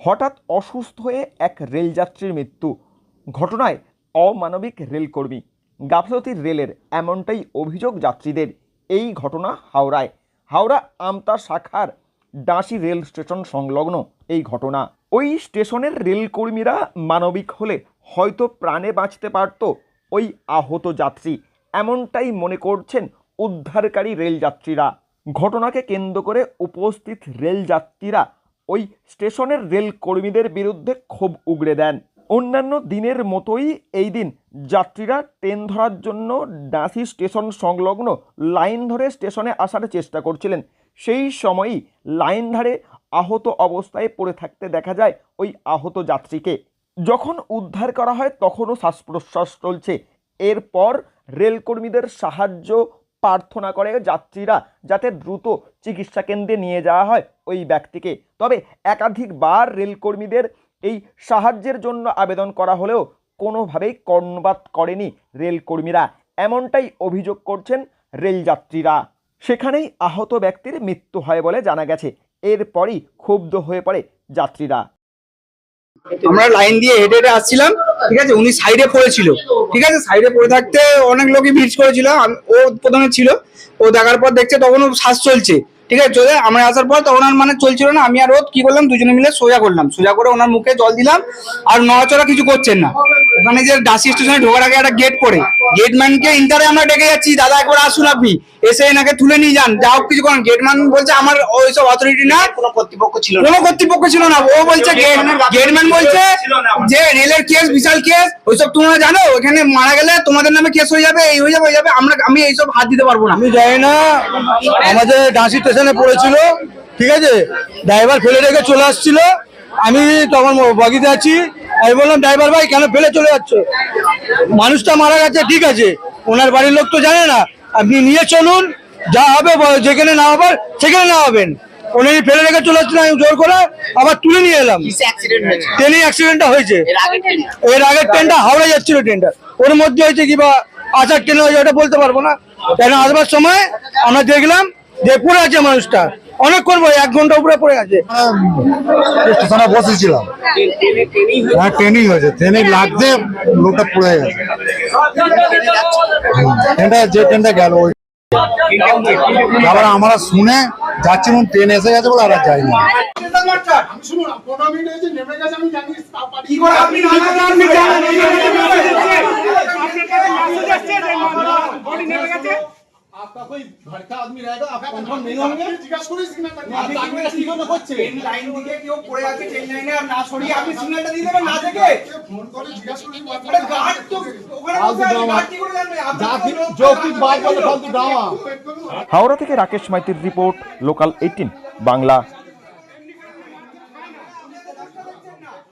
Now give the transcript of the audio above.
হঠাৎ অসুস্থ হয়ে এক রেলযাত্রীর মৃত্যু। ঘটনায় অমানবিক রেলকর্মী, গাফলতির রেলের, এমনটাই অভিযোগ যাত্রীদের। এই ঘটনা হাওড়া আমতা শাখার ডাঁশি রেল স্টেশন সংলগ্ন এই ঘটনা। ওই স্টেশনের রেলকর্মীরা মানবিক হলে হয়তো প্রাণে বাঁচতে পারত ওই আহত যাত্রী, এমনটাই মনে করছেন উদ্ধারকারী রেলযাত্রীরা। ঘটনাকে কেন্দ্র করে উপস্থিত রেলযাত্রীরা ওই স্টেশনের রেলকর্মীদের বিরুদ্ধে ক্ষোভ উগরে দেন। অন্যান্য দিনের মতোই এই দিন যাত্রীরা ট্রেন ধরার জন্য ডাঁশি স্টেশন সংলগ্ন লাইন ধরে স্টেশনে আসার চেষ্টা করছিলেন। সেই সময়ই লাইন ধারে আহত অবস্থায় পড়ে থাকতে দেখা যায় ওই আহত যাত্রীকে। যখন উদ্ধার করা হয় তখনও শ্বাস প্রশ্বাস চলছে। এরপর রেলকর্মীদের সাহায্য প্রার্থনা করে যাত্রীরা যাতে দ্রুত চিকিৎসা কেন্দ্রে নিয়ে যাওয়া হয় ওই ব্যক্তিকে। তবে একাধিকবার রেলকর্মীদের এই সাহায্যের জন্য আবেদন করা হলেও কোনোভাবেই কর্ণপাত করেনি রেলকর্মীরা, এমনটাই অভিযোগ করছেন রেলযাত্রীরা। সেখানেই আহত ব্যক্তির মৃত্যু হয় বলে জানা গেছে। এরপরই ক্ষুব্ধ হয়ে পড়ে যাত্রীরা। আমরা লাইন দিয়ে হেঁটে হেঁটে আসছিলাম, ঠিক আছে, উনি সাইডে পড়েছিল, ঠিক আছে, সাইডে পড়ে থাকতে অনেক লোকই ভিড় করেছিল। ও প্রথমে ছিল, ও দেখার পর দেখছে তখন ও শ্বাস চলছে, ঠিক আছে, চলে আমরা আসার পর তখন আর মানে চলছিল না। আমি আর ও কি করলাম, দুজনে মিলে সোজা করলাম, সোজা করে ওনার মুখে জল দিলাম, আর নড়াচড়া কিছু করছেন না। ওখানে যে ডাঁশি স্টেশনে ঢোকার আগে একটা গেট পড়ে, গেটম্যানকে ইন্টারে আমরা ডেকে যাচ্ছি, দাদা একবার আসুন, আপনি এসে এনাকে তুলে নিয়ে যান, যা হোক কিছু করেন। গেটম্যান বলছে আমার ওইসব অথরিটি না, কোনো কর্তৃপক্ষ ছিল না। ও বলছে গেটম্যান বলছে যে রেলের কেস, বিশাল কেস, ওইসব তোমরা জানো, ওখানে মারা গেলে তোমাদের নামে কেস হয়ে যাবে, এই হয়ে যাবে, আমি এইসব হাত দিতে পারবো না। আমি জানি না, আমাদের ডাঁশি স্টেশনে পড়েছিল, ঠিক আছে, ড্রাইভার ফেলে রেখে চলে আসছিল। আমি তখন বগিতে আছি, আমি বললাম ড্রাইভার ভাই কেন ফেলে চলে যাচ্ছ, মানুষটা মারা গেছে, ঠিক আছে, ওনার বাড়ির লোক তো জানে না, আপনি নিয়ে চলুন, যা হবে যেখানে না হবার সেখানে না হবেন। উনি ফেলে রেখে চলে যাচ্ছিলেন, আমি জোর করে আবার তুলে নিয়ে এলাম। ট্রেনে অ্যাক্সিডেন্টটা হয়েছে, এর আগের ট্রেনটা হাওড়া যাচ্ছিল, ট্রেনটা ওর মধ্যে হয়েছে কি বা আসার ট্রেন হয়েছে ওটা বলতে পারবো না। কেন আসবার সময় আমরা দেখলাম যে পড়ে আছে মানুষটা, অনেকক্ষণ পরে 1 ঘন্টা উপরে পড়ে আছে। স্টেশনে বসেছিলাম, হ্যাঁ ট্রেনিং হয়েছে, ট্রেনিং লাগতে লোকটা পড়ে গেছে। ট্রেনটা যে ট্রেনটা গেল ওই আবার আমরা শুনে যাচ্ছি, ট্রেন এসে গেছে বলে আর যাইনি। आपका कोई घर का आदमी रहेगा, आप कंफर्म नहीं होंगे, लाइन दिखे कि वो पड़े आके ट्रेन लाइने और ना छोड़िए, আপনি সিগন্যালটা দিয়ে দেবেন না থেকে ফোন করে জিজ্ঞাসা করি। আরে গার্ড তো ওখানে বসে আছে, গার্ড কি করে জানবে? আপনি जो कुछ बात बोले फालतू ड्रामा। হাওড়া থেকে রাকেশ মাইতির রিপোর্ট, লোকাল 18 বাংলা।